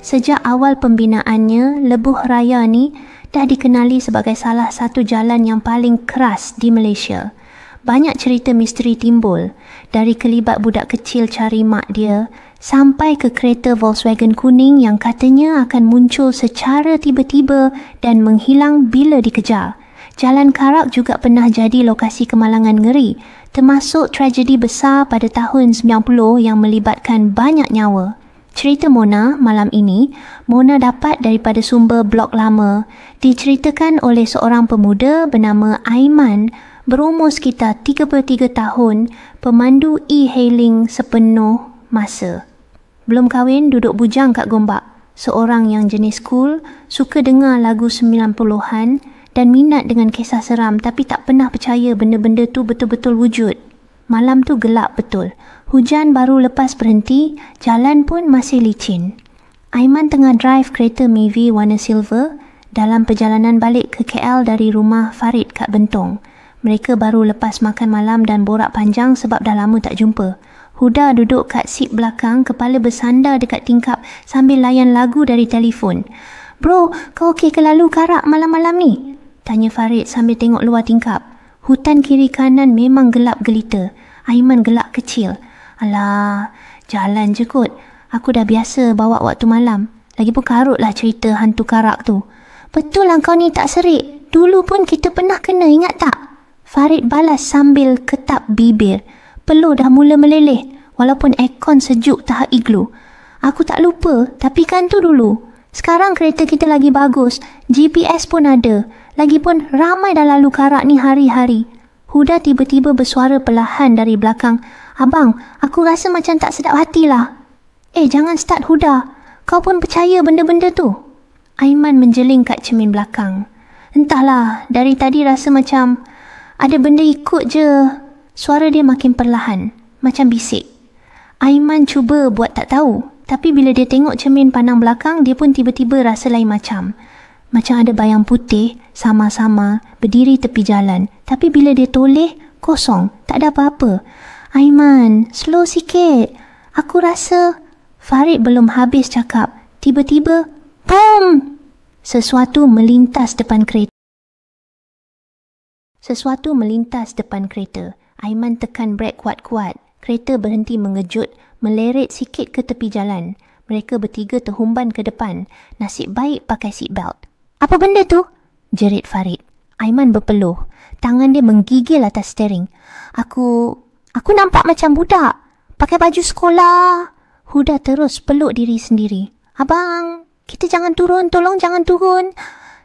Sejak awal pembinaannya, Lebuh Raya ni dah dikenali sebagai salah satu jalan yang paling keras di Malaysia. Banyak cerita misteri timbul, dari kelibat budak kecil cari mak dia sampai ke kereta Volkswagen kuning yang katanya akan muncul secara tiba-tiba dan menghilang bila dikejar. Jalan Karak juga pernah jadi lokasi kemalangan ngeri, termasuk tragedi besar pada tahun 90 yang melibatkan banyak nyawa. Cerita Mona malam ini, Mona dapat daripada sumber blog lama, diceritakan oleh seorang pemuda bernama Aiman, berumur sekitar 33 tahun, pemandu e-hailing sepenuh masa. Belum kahwin, duduk bujang kat Gombak. Seorang yang jenis cool, suka dengar lagu 90-an dan minat dengan kisah seram tapi tak pernah percaya benda-benda tu betul-betul wujud. Malam tu gelap betul. Hujan baru lepas berhenti, jalan pun masih licin. Aiman tengah drive kereta Maybach warna silver dalam perjalanan balik ke KL dari rumah Farid kat Bentong. Mereka baru lepas makan malam dan borak panjang sebab dah lama tak jumpa. Huda duduk kat seat belakang, kepala bersandar dekat tingkap sambil layan lagu dari telefon. "Bro, kau okey ke lalu Karak malam-malam ni?" tanya Farid sambil tengok luar tingkap. Hutan kiri kanan memang gelap gelita. Aiman gelak kecil. "Alah, jalan je kot. Aku dah biasa bawa waktu malam. Lagipun karutlah cerita hantu Karak tu." "Betul lah kau ni tak serik. Dulu pun kita pernah kena, ingat tak?" Farid balas sambil ketap bibir. Peluh dah mula meleleh walaupun aircon sejuk tahap iglu. "Aku tak lupa, tapi kan tu dulu. Sekarang kereta kita lagi bagus. GPS pun ada. Lagipun ramai dah lalu Karak ni hari-hari." Huda tiba-tiba bersuara perlahan dari belakang. "Abang, aku rasa macam tak sedap hatilah." Jangan start Huda. Kau pun percaya benda-benda tu?" Aiman menjeling kat cermin belakang. "Entahlah, dari tadi rasa macam ada benda ikut je." Suara dia makin perlahan, macam bisik. Aiman cuba buat tak tahu, tapi bila dia tengok cermin pandang belakang, dia pun tiba-tiba rasa lain macam. Macam ada bayang putih sama-sama berdiri tepi jalan, tapi bila dia toleh, kosong, tak ada apa-apa. "Aiman, slow sikit. Aku rasa..." Farid belum habis cakap. Tiba-tiba, boom! Sesuatu melintas depan kereta. Aiman tekan brek kuat-kuat. Kereta berhenti mengejut, meleret sikit ke tepi jalan. Mereka bertiga terhumban ke depan. Nasib baik pakai seat belt. "Apa benda tu?" jerit Farid. Aiman berpeluh. Tangan dia menggigil atas steering. Aku nampak macam budak. Pakai baju sekolah." Huda terus peluk diri sendiri. "Abang, kita jangan turun. Tolong jangan turun."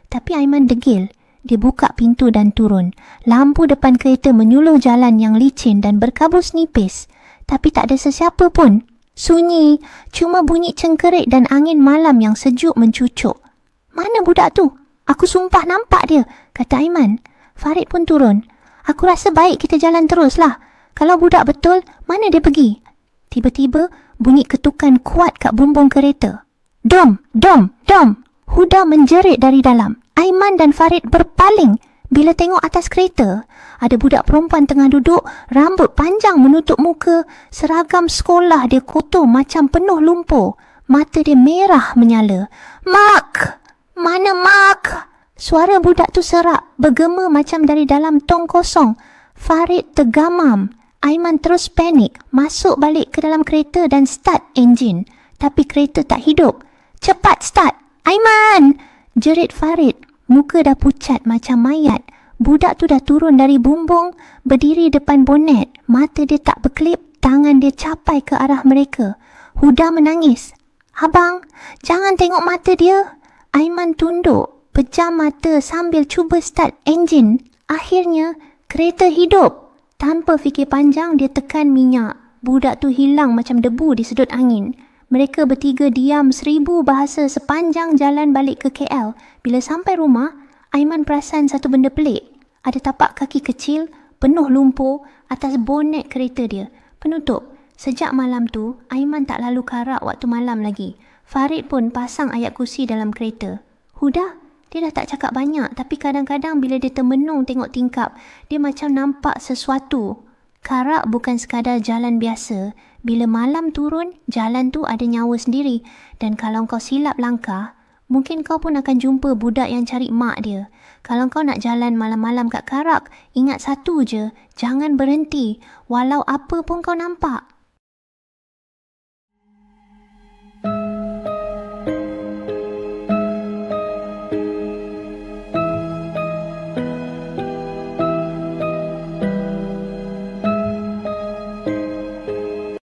Tapi Aiman degil. Dia buka pintu dan turun. Lampu depan kereta menyuluh jalan yang licin dan berkabus nipis. Tapi tak ada sesiapa pun. Sunyi, cuma bunyi cengkerik dan angin malam yang sejuk mencucuk. "Mana budak tu? Aku sumpah nampak dia," kata Aiman. Farid pun turun. "Aku rasa baik kita jalan teruslah. Kalau budak betul, mana dia pergi?" Tiba-tiba, bunyi ketukan kuat kat bumbung kereta. "Dom! Dom! Dom!" Huda menjerit dari dalam. Aiman dan Farid berpaling bila tengok atas kereta. Ada budak perempuan tengah duduk, rambut panjang menutup muka, seragam sekolah dia kotor macam penuh lumpur. Mata dia merah menyala. "Mak! Mana Mak?" Suara budak tu serak, bergema macam dari dalam tong kosong. Farid tergamam. Aiman terus panik, masuk balik ke dalam kereta dan start enjin. Tapi kereta tak hidup. "Cepat start! Aiman!" jerit Farid. Muka dah pucat macam mayat. Budak tu dah turun dari bumbung, berdiri depan bonet. Mata dia tak berkelip, tangan dia capai ke arah mereka. Huda menangis. "Abang, jangan tengok mata dia." Aiman tunduk, pejam mata sambil cuba start enjin. Akhirnya, kereta hidup. Tanpa fikir panjang, dia tekan minyak. Budak tu hilang macam debu disedut angin. Mereka bertiga diam 1000 bahasa sepanjang jalan balik ke KL. Bila sampai rumah, Aiman perasan satu benda pelik. Ada tapak kaki kecil, penuh lumpur atas bonet kereta dia. Penutup. Sejak malam tu, Aiman tak lalu Karak waktu malam lagi. Farid pun pasang ayat kursi dalam kereta. Huda, dia dah tak cakap banyak, tapi kadang-kadang bila dia termenung tengok tingkap, dia macam nampak sesuatu Karak bukan sekadar jalan biasa. Bila malam turun, jalan tu ada nyawa sendiri. Dan kalau kau silap langkah, mungkin kau pun akan jumpa budak yang cari mak dia. Kalau kau nak jalan malam-malam kat Karak, ingat satu je, jangan berhenti, walau apa pun kau nampak.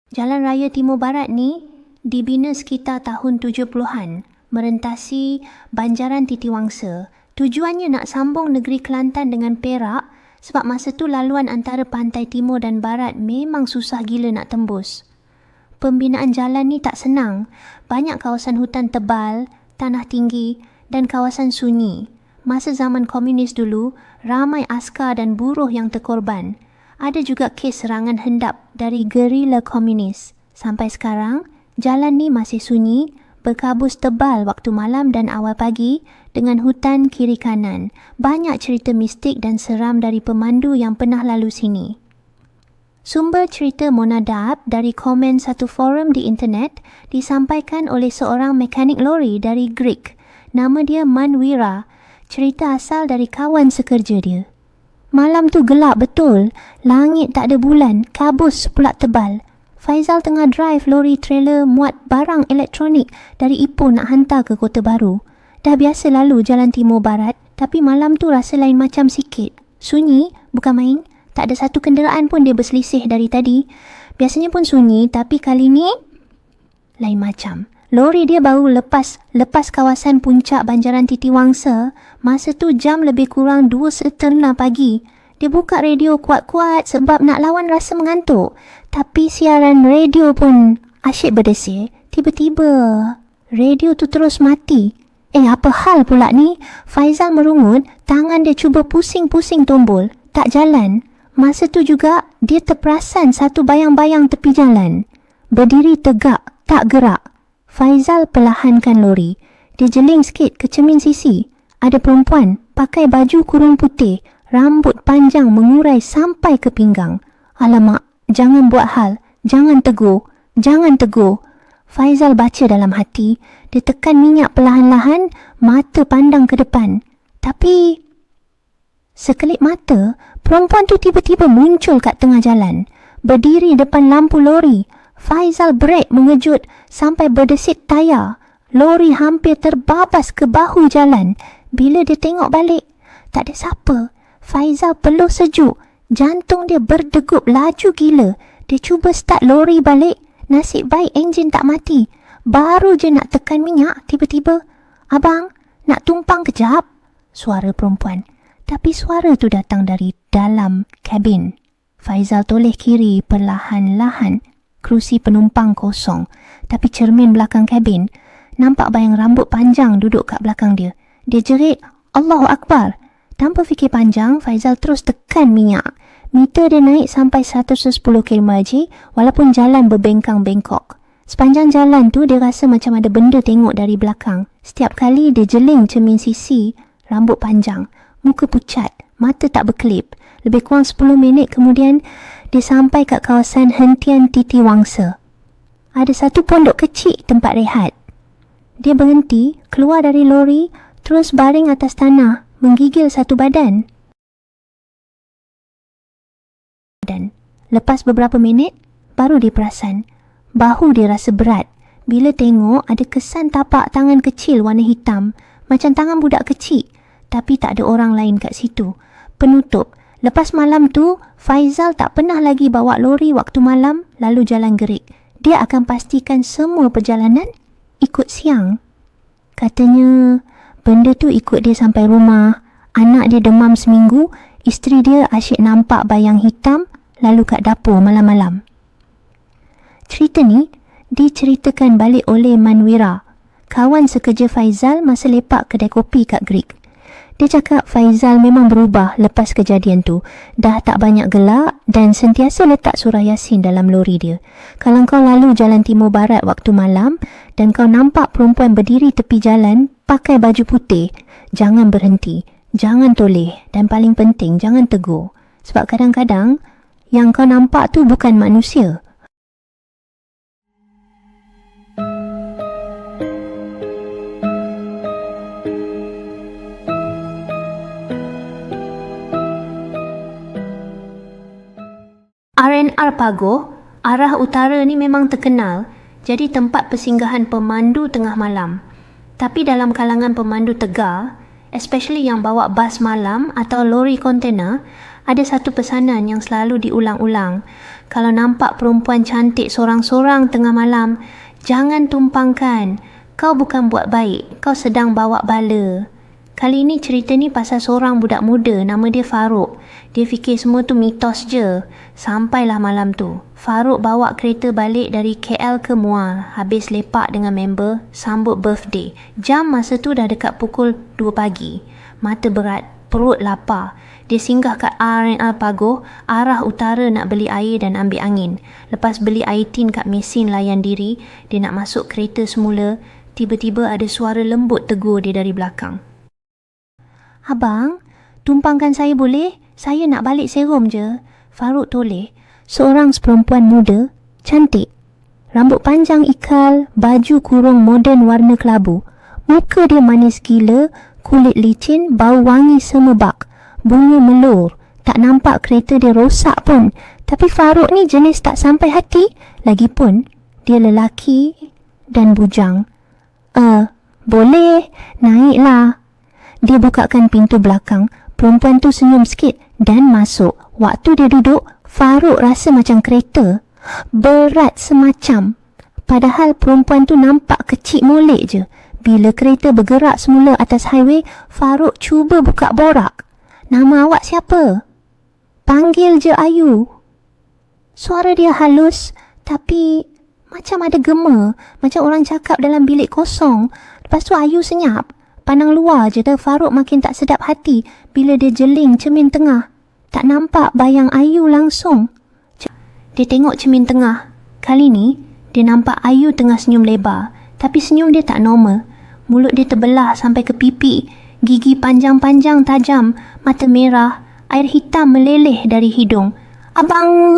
Jalan Raya Timur Barat ni dibina sekitar tahun 70-an, merentasi Banjaran Titiwangsa. Tujuannya nak sambung negeri Kelantan dengan Perak sebab masa tu laluan antara pantai timur dan barat memang susah gila nak tembus. Pembinaan jalan ni tak senang. Banyak kawasan hutan tebal, tanah tinggi dan kawasan sunyi. Masa zaman komunis dulu, ramai askar dan buruh yang terkorban. Ada juga kes serangan hendap dari gerila komunis. Sampai sekarang, jalan ni masih sunyi, berkabus tebal waktu malam dan awal pagi dengan hutan kiri kanan. Banyak cerita mistik dan seram dari pemandu yang pernah lalu sini. Sumber cerita Mona Dab dari komen satu forum di internet disampaikan oleh seorang mekanik lori dari Greek. Nama dia Manwira. Cerita asal dari kawan sekerja dia. Malam tu gelap betul. Langit tak ada bulan, kabus pula tebal. Faizal tengah drive lori trailer muat barang elektronik dari Ipoh nak hantar ke Kota Baru. Dah biasa lalu jalan Timur Barat, tapi malam tu rasa lain macam sikit. Sunyi, bukan main. Tak ada satu kenderaan pun dia berselisih dari tadi. Biasanya pun sunyi, tapi kali ni lain macam. Lori dia baru lepas kawasan puncak Banjaran Titiwangsa. Masa tu jam lebih kurang 2:30 pagi. Dia buka radio kuat-kuat sebab nak lawan rasa mengantuk. Tapi siaran radio pun asyik berdesir. Tiba-tiba radio tu terus mati. Apa hal pula ni? Faizal merungut, tangan dia cuba pusing-pusing tombol. Tak jalan. Masa tu juga dia terperasan satu bayang-bayang tepi jalan. Berdiri tegak, tak gerak. Faizal perlahankan lori. Dia jeling sikit ke cermin sisi. Ada perempuan pakai baju kurung putih, rambut panjang mengurai sampai ke pinggang. Alamak, jangan buat hal, jangan tegur, jangan tegur. Faizal baca dalam hati. Dia tekan minyak perlahan-lahan, mata pandang ke depan. Tapi sekelip mata, perempuan tu tiba-tiba muncul kat tengah jalan, berdiri depan lampu lori. Faizal brek mengejut sampai berdesit tayar. Lori hampir terbabas ke bahu jalan. Bila dia tengok balik, tak ada siapa. Faizal peluh sejuk. Jantung dia berdegup laju gila. Dia cuba start lori balik. Nasib baik enjin tak mati. Baru je nak tekan minyak, tiba-tiba, "Abang, nak tumpang kejap?" Suara perempuan. Tapi suara tu datang dari dalam kabin. Faizal toleh kiri perlahan-lahan. Kerusi penumpang kosong, tapi cermin belakang kabin nampak bayang rambut panjang duduk kat belakang dia. Dia jerit, "Allahu Akbar." Tanpa fikir panjang, Faizal terus tekan minyak. Meter dia naik sampai 110 km/h walaupun jalan berbengkang-bengkok. Sepanjang jalan tu dia rasa macam ada benda tengok dari belakang. Setiap kali dia jeling cermin sisi, rambut panjang, muka pucat, mata tak berkelip. Lebih kurang 10 minit kemudian, dia sampai kat kawasan hentian Titiwangsa. Ada satu pondok kecil tempat rehat. Dia berhenti, keluar dari lori, terus baring atas tanah, menggigil satu badan. Lepas beberapa minit, baru dia perasan. Bahu dia rasa berat. Bila tengok, ada kesan tapak tangan kecil warna hitam, macam tangan budak kecil. Tapi tak ada orang lain kat situ. Penutup. Lepas malam tu, Faizal tak pernah lagi bawa lori waktu malam lalu jalan gerik. Dia akan pastikan semua perjalanan ikut siang. Katanya, benda tu ikut dia sampai rumah. Anak dia demam seminggu, isteri dia asyik nampak bayang hitam lalu kat dapur malam-malam. Cerita ni diceritakan balik oleh Manwira, kawan sekerja Faizal masa lepak kedai kopi kat Greek. Dia cakap Faizal memang berubah lepas kejadian tu. Dah tak banyak gelak dan sentiasa letak surah Yasin dalam lori dia. Kalau kau lalu jalan Timur Barat waktu malam dan kau nampak perempuan berdiri tepi jalan pakai baju putih, jangan berhenti, jangan toleh dan paling penting jangan tegur. Sebab kadang-kadang yang kau nampak tu bukan manusia. R&R Pagoh, arah utara ni memang terkenal jadi tempat persinggahan pemandu tengah malam. Tapi dalam kalangan pemandu tegar, especially yang bawa bas malam atau lori kontena, ada satu pesanan yang selalu diulang-ulang. Kalau nampak perempuan cantik sorang-sorang tengah malam, jangan tumpangkan. Kau bukan buat baik, kau sedang bawa bala. Kali ini cerita ni pasal seorang budak muda nama dia Farouk. Dia fikir semua tu mitos je. Sampailah malam tu, Farouk bawa kereta balik dari KL ke Muar. Habis lepak dengan member, sambut birthday. Jam masa tu dah dekat pukul 2 pagi. Mata berat, perut lapar. Dia singgah kat R&R Pagoh, arah utara nak beli air dan ambil angin. Lepas beli air tin kat mesin layan diri, dia nak masuk kereta semula. Tiba-tiba ada suara lembut tegur dia dari belakang. Abang, tumpangkan saya boleh? Saya nak balik serum je. Farouk toleh. Seorang perempuan muda, cantik. Rambut panjang ikal, baju kurung moden warna kelabu. Muka dia manis gila, kulit licin, bau wangi semebak. Bunga melur. Tak nampak kereta dia rosak pun. Tapi Farouk ni jenis tak sampai hati. Lagipun, dia lelaki dan bujang. Boleh, naiklah. Dia bukakan pintu belakang. Perempuan tu senyum sikit dan masuk. Waktu dia duduk, Farouk rasa macam kereta. Berat semacam. Padahal perempuan tu nampak kecil molek je. Bila kereta bergerak semula atas highway, Farouk cuba buka borak. Nama awak siapa? Panggil je Ayu. Suara dia halus tapi macam ada gema. Macam orang cakap dalam bilik kosong. Lepas tu Ayu senyap. Pandang luar je dah. Farouk makin tak sedap hati bila dia jeling cermin tengah. Tak nampak bayang Ayu langsung. Dia tengok cermin tengah. Kali ni, dia nampak Ayu tengah senyum lebar. Tapi senyum dia tak normal. Mulut dia terbelah sampai ke pipi. Gigi panjang-panjang tajam. Mata merah. Air hitam meleleh dari hidung. Abang!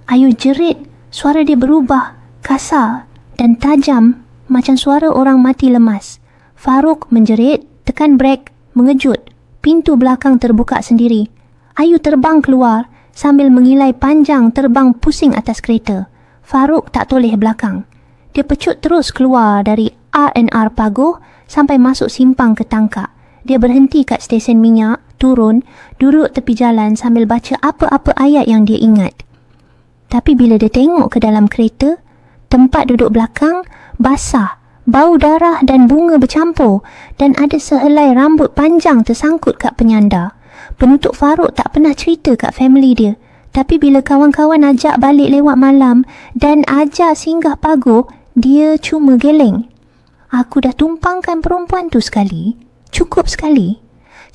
Ayu jerit. Suara dia berubah. Kasar dan tajam macam suara orang mati lemas. Farouk menjerit, tekan brek, mengejut. Pintu belakang terbuka sendiri. Ayu terbang keluar sambil mengilai panjang terbang pusing atas kereta. Farouk tak toleh belakang. Dia pecut terus keluar dari R&R Pagoh sampai masuk simpang ke Tangkak. Dia berhenti kat stesen minyak, turun, duduk tepi jalan sambil baca apa-apa ayat yang dia ingat. Tapi bila dia tengok ke dalam kereta, tempat duduk belakang basah. Bau darah dan bunga bercampur dan ada sehelai rambut panjang tersangkut kat penyandar. Penutuk Farouk tak pernah cerita kat family dia. Tapi bila kawan-kawan ajak balik lewat malam dan ajak singgah Pagoh, dia cuma geleng. Aku dah tumpangkan perempuan tu sekali. Cukup sekali.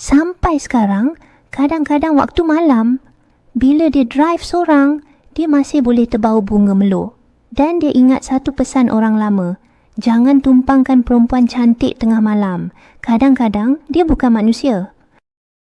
Sampai sekarang, kadang-kadang waktu malam, bila dia drive seorang, dia masih boleh terbau bunga melur. Dan dia ingat satu pesan orang lama. Jangan tumpangkan perempuan cantik tengah malam. Kadang-kadang dia bukan manusia.